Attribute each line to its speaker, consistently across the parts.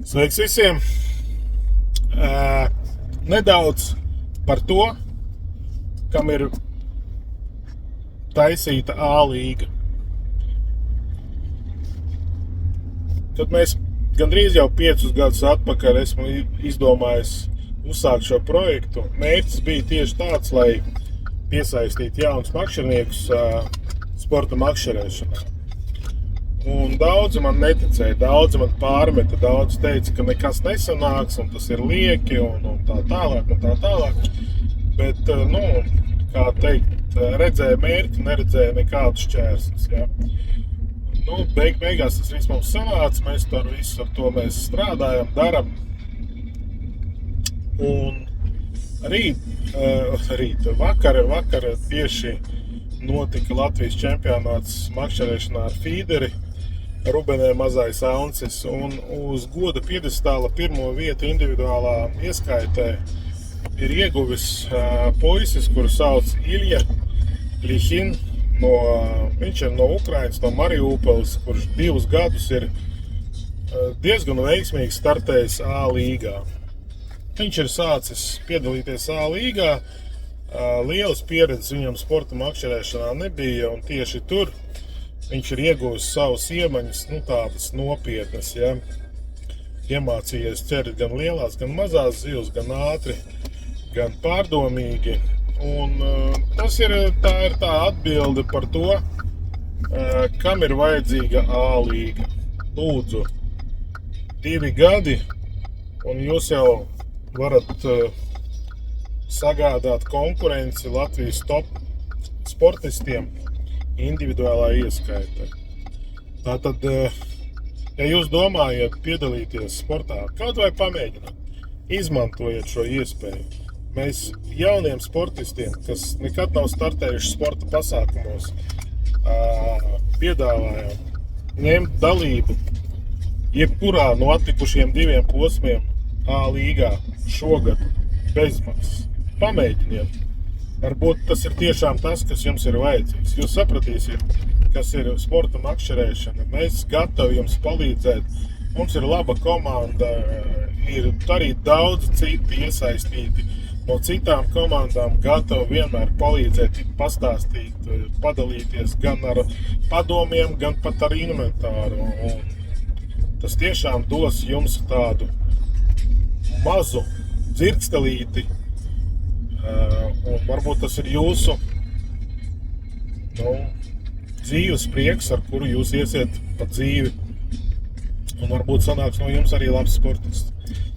Speaker 1: Sveiks visiem! Nedaudz par to, kam ir taisīta A līga. Tad mēs gandrīz jau 5 gadus atpakaļ esmu izdomājis uzsākt šo projektu. Mērķis bija tieši tāds, lai piesaistītu jaunus makšķerniekus sporta makšķerēšanā. Un daudzi man neticēja, daudzi man pārmeta, daudzi teica, ka nekas nesanāks, un tas ir lieki, un tā tālāk. Bet, kā teikt, redzēja mērķi, neredzēja nekādus šķērsus, ja. Beigās tas viss mums sanāca, mēs ar to mēs strādājam, daram. Un vakar tieši notika Latvijas čempionāts makšķerēšanā ar fīderi, Rubenē Mazais Auncis, un uz goda piedestāla pirmo vietu individuālā ieskaitē ir ieguvis puisis, kuru sauc Ilja Lihin. Viņš ir no Ukrainas, no Mariupoles, kurš 2 gadus ir diezgan veiksmīgi startējis A līgā. Viņš ir sācis piedalīties A līgā, lielas pieredzes viņam sporta makšķerēšanā nebija, un tieši tur viņš ir ieguvis savas iemaņas, tādas nopietnas, ja. Iemācījies ķert gan lielās, gan mazās zivs, gan ātri, gan pārdomīgi. Un tā ir tā atbilde par to, kam ir vajadzīga A līga. Lūdzu, 2 gadi, un jūs jau varat sagādāt konkurenci Latvijas top sportistiem individuālā ieskaitē. Tātad, ja jūs domājat piedalīties sportā, kaut vai pamēģināt, izmantojiet šo iespēju. Mēs jauniem sportistiem, kas nekad nav startējuši sporta pasākumos, piedāvājam ņemt dalību jebkurā no atlikušiem 2 posmiem A līgā šogad bezmaksas. Pamēģiniet. Varbūt tas ir tiešām tas, kas jums ir vajadzīgs. Jūs sapratīsiet, kas ir sporta makšķerēšana. Mēs gatavi jums palīdzēt. Mums ir laba komanda, ir arī daudz citi iesaistīti. No citām komandām gatavi vienmēr palīdzēt, pastāstīt, padalīties gan ar padomiem, gan pat ar inventāru. Un tas tiešām dos jums tādu mazu dzirkstelīti, un varbūt tas ir jūsu dzīves prieks, ar kuru jūs iesiet pa dzīvi, un varbūt sanāks no jums arī labs sportists.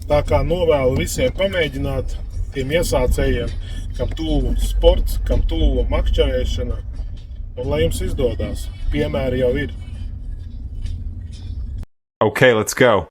Speaker 1: Tā kā novēlu visiem pamēģināt, tiem iesācējiem, kam tuvu sports, kam tuvu makšķerēšana, un lai jums izdodās. Piemēri jau ir.
Speaker 2: Okay, let's go.